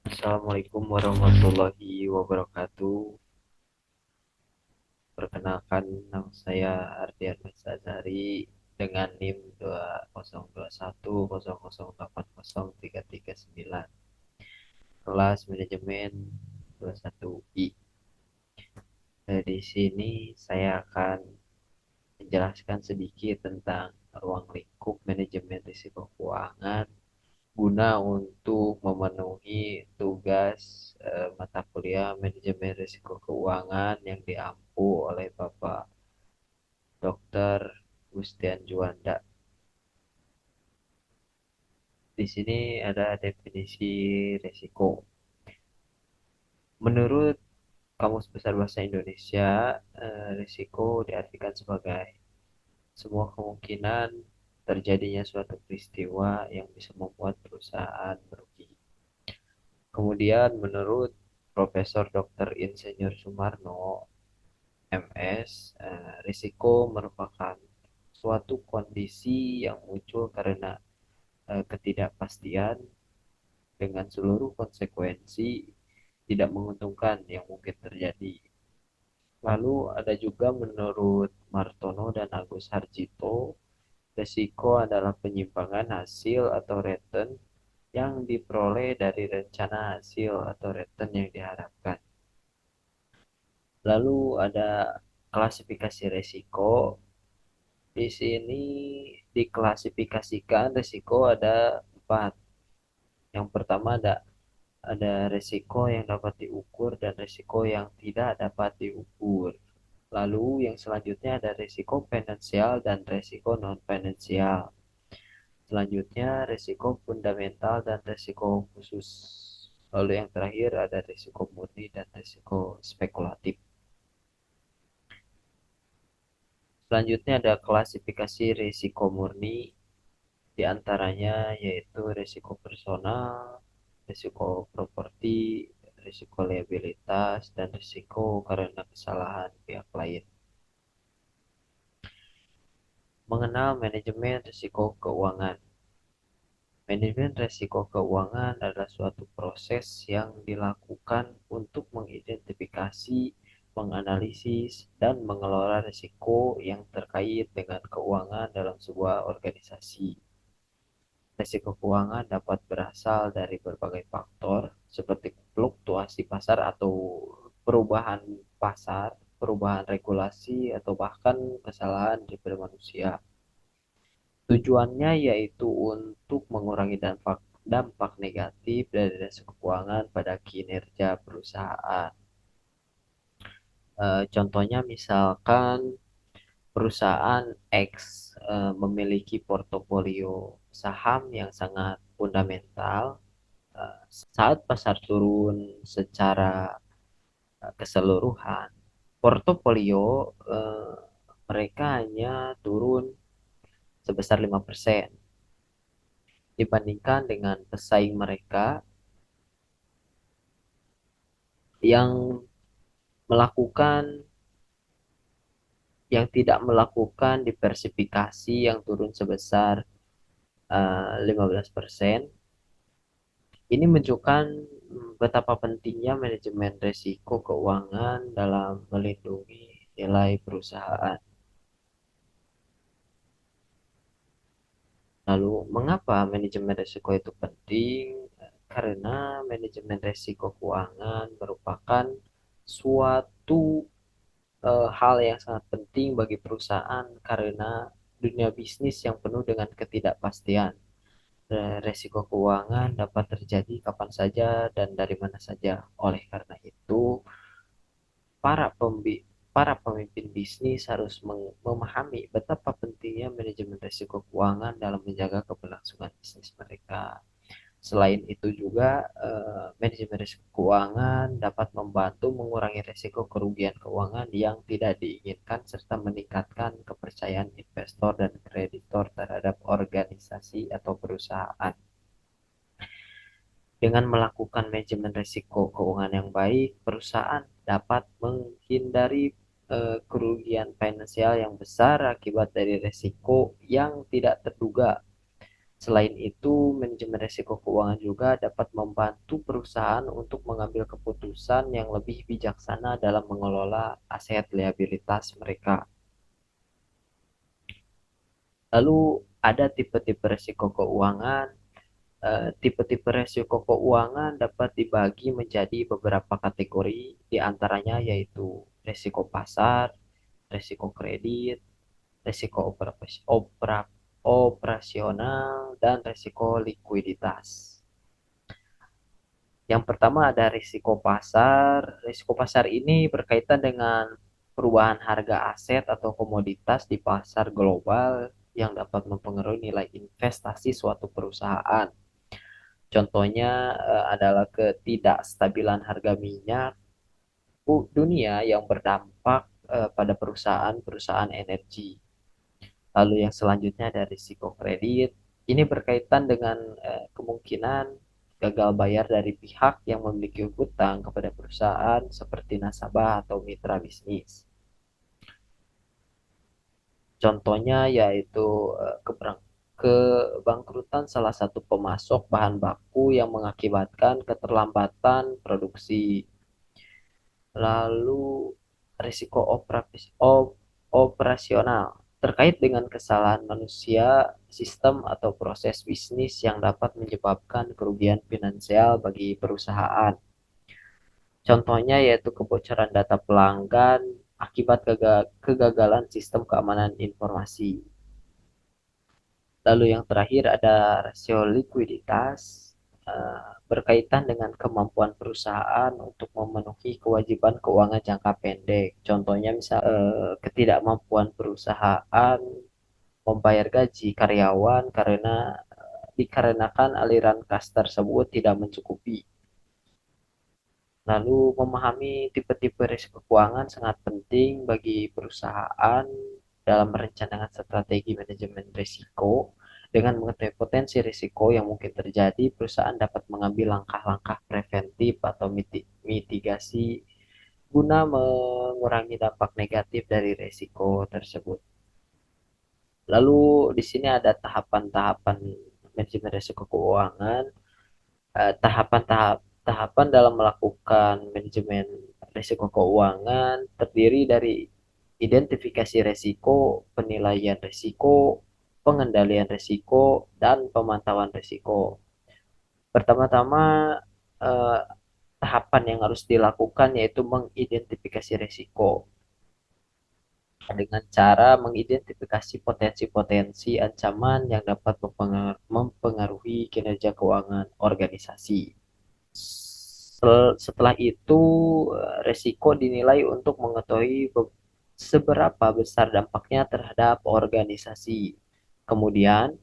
Assalamualaikum warahmatullahi wabarakatuh. Perkenalkan, nama saya Ardian Azari dengan NIM 202100803339, kelas manajemen 21I. Di sini saya akan menjelaskan sedikit tentang ruang lingkup manajemen risiko keuangan guna untuk memenuhi tugas mata kuliah manajemen risiko keuangan yang diampu oleh Bapak Dr. Gustian Juanda. Di sini ada definisi risiko. Menurut Kamus Besar Bahasa Indonesia, risiko diartikan sebagai semua kemungkinan terjadinya suatu peristiwa yang bisa membuat perusahaan merugi. Kemudian menurut Profesor Dr. Insinyur Sumarno, MS, risiko merupakan suatu kondisi yang muncul karena ketidakpastian dengan seluruh konsekuensi tidak menguntungkan yang mungkin terjadi. Lalu ada juga menurut Martono dan Agus Harjito, risiko adalah penyimpangan hasil atau return yang diperoleh dari rencana hasil atau return yang diharapkan. Lalu ada klasifikasi risiko. Di sini diklasifikasikan risiko ada empat. Yang pertama ada risiko yang dapat diukur dan risiko yang tidak dapat diukur. Lalu yang selanjutnya ada risiko finansial dan risiko non finansial. Selanjutnya risiko fundamental dan risiko khusus. Lalu yang terakhir ada risiko murni dan risiko spekulatif. Selanjutnya ada klasifikasi risiko murni, di antaranya yaitu risiko personal, risiko properti, risiko liabilitas, dan risiko karena kesalahan pihak lain. Mengenal manajemen risiko keuangan. Manajemen risiko keuangan adalah suatu proses yang dilakukan untuk mengidentifikasi, menganalisis, dan mengelola risiko yang terkait dengan keuangan dalam sebuah organisasi. Risiko keuangan dapat berasal dari berbagai faktor seperti fluktuasi pasar atau perubahan pasar, perubahan regulasi, atau bahkan kesalahan daripada manusia. Tujuannya yaitu untuk mengurangi dampak dampak negatif dari risiko keuangan pada kinerja perusahaan. Contohnya misalkan perusahaan X memiliki portofolio saham yang sangat fundamental. Saat pasar turun secara keseluruhan, portofolio mereka hanya turun sebesar 5% dibandingkan dengan pesaing mereka yang melakukan yang tidak melakukan diversifikasi yang turun sebesar 15%. Ini menunjukkan betapa pentingnya manajemen risiko keuangan dalam melindungi nilai perusahaan. Lalu, mengapa manajemen risiko itu penting? Karena manajemen risiko keuangan merupakan suatu hal yang sangat penting bagi perusahaan karena dunia bisnis yang penuh dengan ketidakpastian. Resiko keuangan dapat terjadi kapan saja dan dari mana saja. Oleh karena itu, para pembi para pemimpin bisnis harus memahami betapa pentingnya manajemen risiko keuangan dalam menjaga keberlangsungan bisnis mereka. Selain itu juga manajemen risiko keuangan dapat membantu mengurangi risiko kerugian keuangan yang tidak diinginkan serta meningkatkan kepercayaan investor dan kreditor terhadap organisasi atau perusahaan. Dengan melakukan manajemen risiko keuangan yang baik, perusahaan dapat menghindari kerugian finansial yang besar akibat dari risiko yang tidak terduga. Selain itu, manajemen risiko keuangan juga dapat membantu perusahaan untuk mengambil keputusan yang lebih bijaksana dalam mengelola aset liabilitas mereka. Lalu ada tipe-tipe risiko keuangan. Tipe-tipe risiko keuangan dapat dibagi menjadi beberapa kategori, di antaranya yaitu risiko pasar, risiko kredit, risiko operasional, dan risiko likuiditas. Yang pertama ada risiko pasar. Risiko pasar ini berkaitan dengan perubahan harga aset atau komoditas di pasar global yang dapat mempengaruhi nilai investasi suatu perusahaan. Contohnya adalah ketidakstabilan harga minyak dunia yang berdampak pada perusahaan-perusahaan energi. Lalu yang selanjutnya ada risiko kredit. Ini berkaitan dengan kemungkinan gagal bayar dari pihak yang memiliki hutang kepada perusahaan seperti nasabah atau mitra bisnis. Contohnya yaitu kebangkrutan salah satu pemasok bahan baku yang mengakibatkan keterlambatan produksi. Lalu risiko operasional terkait dengan kesalahan manusia, sistem atau proses bisnis yang dapat menyebabkan kerugian finansial bagi perusahaan. Contohnya yaitu kebocoran data pelanggan akibat kegagalan sistem keamanan informasi. Lalu yang terakhir ada rasio likuiditas, berkaitan dengan kemampuan perusahaan untuk memenuhi kewajiban keuangan jangka pendek. Contohnya misal ketidakmampuan perusahaan membayar gaji karyawan karena dikarenakan aliran kas tersebut tidak mencukupi. Lalu memahami tipe-tipe risiko keuangan sangat penting bagi perusahaan dalam merencanakan strategi manajemen risiko. Dengan mengetahui potensi risiko yang mungkin terjadi, perusahaan dapat mengambil langkah-langkah preventif atau mitigasi guna mengurangi dampak negatif dari risiko tersebut. Lalu di sini ada tahapan-tahapan manajemen risiko keuangan. Tahapan dalam melakukan manajemen risiko keuangan terdiri dari identifikasi risiko, penilaian risiko, pengendalian risiko, dan pemantauan risiko. Pertama-tama, eh, tahapan yang harus dilakukan yaitu mengidentifikasi risiko dengan cara mengidentifikasi potensi-potensi ancaman yang dapat mempengaruhi kinerja keuangan organisasi. Setelah itu, resiko dinilai untuk mengetahui seberapa besar dampaknya terhadap organisasi. Kemudian,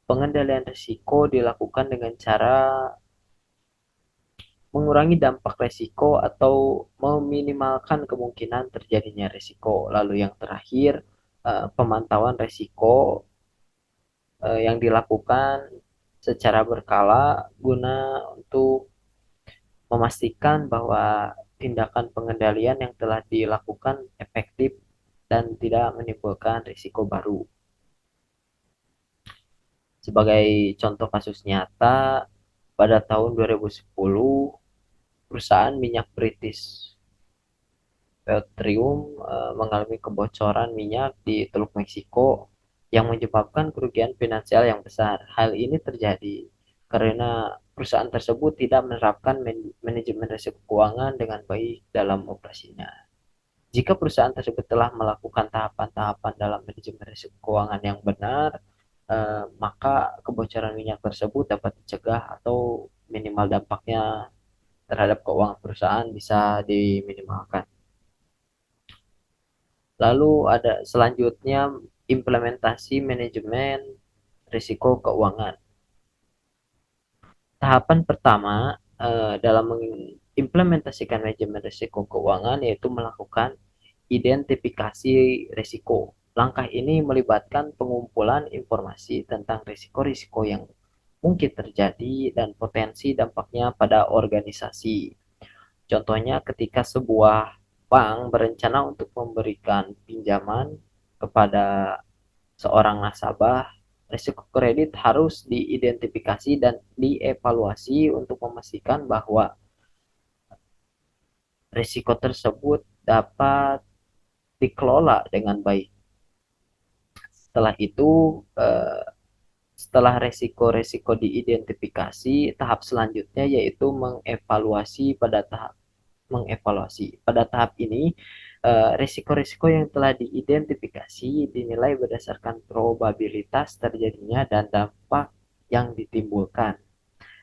pengendalian risiko dilakukan dengan cara mengurangi dampak risiko atau meminimalkan kemungkinan terjadinya risiko. Lalu yang terakhir, pemantauan risiko yang dilakukan secara berkala guna untuk memastikan bahwa tindakan pengendalian yang telah dilakukan efektif dan tidak menimbulkan risiko baru. Sebagai contoh kasus nyata, pada tahun 2010, perusahaan minyak British Petroleum mengalami kebocoran minyak di Teluk Meksiko yang menyebabkan kerugian finansial yang besar. Hal ini terjadi karena perusahaan tersebut tidak menerapkan manajemen risiko keuangan dengan baik dalam operasinya. Jika perusahaan tersebut telah melakukan tahapan-tahapan dalam manajemen risiko keuangan yang benar, maka kebocoran minyak tersebut dapat dicegah atau minimal dampaknya terhadap keuangan perusahaan bisa diminimalkan. Lalu ada selanjutnya implementasi manajemen risiko keuangan. Tahapan pertama dalam mengimplementasikan manajemen risiko keuangan yaitu melakukan identifikasi risiko. Langkah ini melibatkan pengumpulan informasi tentang risiko-risiko yang mungkin terjadi dan potensi dampaknya pada organisasi. Contohnya ketika sebuah bank berencana untuk memberikan pinjaman kepada seorang nasabah, risiko kredit harus diidentifikasi dan dievaluasi untuk memastikan bahwa risiko tersebut dapat dikelola dengan baik. Setelah itu, setelah resiko-resiko diidentifikasi, tahap selanjutnya yaitu mengevaluasi. Pada tahap ini, risiko-risiko yang telah diidentifikasi dinilai berdasarkan probabilitas terjadinya dan dampak yang ditimbulkan.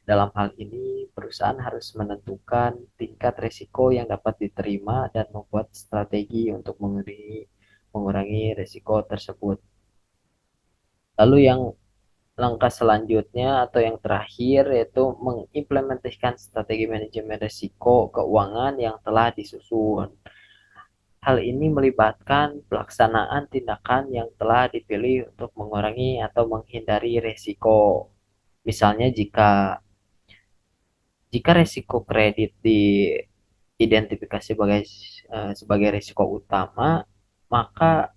Dalam hal ini, perusahaan harus menentukan tingkat risiko yang dapat diterima dan membuat strategi untuk mengurangi risiko tersebut. Lalu yang langkah selanjutnya atau yang terakhir yaitu mengimplementasikan strategi manajemen risiko keuangan yang telah disusun. Hal ini melibatkan pelaksanaan tindakan yang telah dipilih untuk mengurangi atau menghindari risiko. Misalnya jika risiko kredit diidentifikasi sebagai risiko utama, maka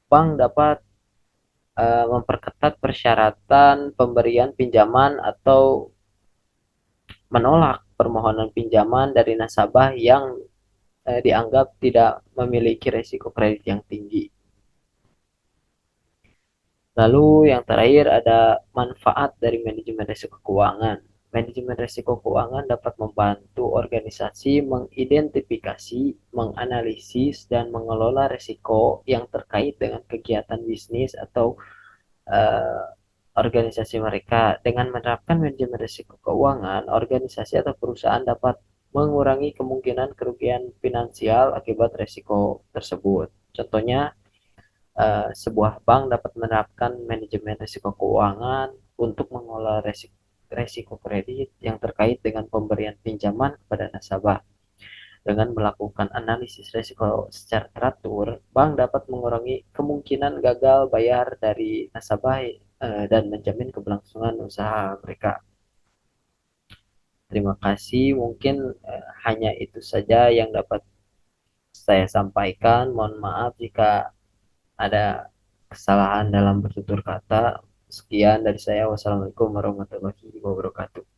bank dapat memperketat persyaratan pemberian pinjaman atau menolak permohonan pinjaman dari nasabah yang dianggap tidak memiliki risiko kredit yang tinggi. Lalu yang terakhir ada manfaat dari manajemen risiko keuangan. Manajemen risiko keuangan dapat membantu organisasi mengidentifikasi, menganalisis, dan mengelola risiko yang terkait dengan kegiatan bisnis atau uh, organisasi mereka. Dengan menerapkan manajemen risiko keuangan, organisasi atau perusahaan dapat mengurangi kemungkinan kerugian finansial akibat risiko tersebut. Contohnya, sebuah bank dapat menerapkan manajemen risiko keuangan untuk mengelola risiko kredit yang terkait dengan pemberian pinjaman kepada nasabah. Dengan melakukan analisis risiko secara teratur, bank dapat mengurangi kemungkinan gagal bayar dari nasabah dan menjamin keberlangsungan usaha mereka. Terima kasih, mungkin hanya itu saja yang dapat saya sampaikan. Mohon maaf jika ada kesalahan dalam bertutur kata. Sekian dari saya. Wassalamualaikum warahmatullahi wabarakatuh.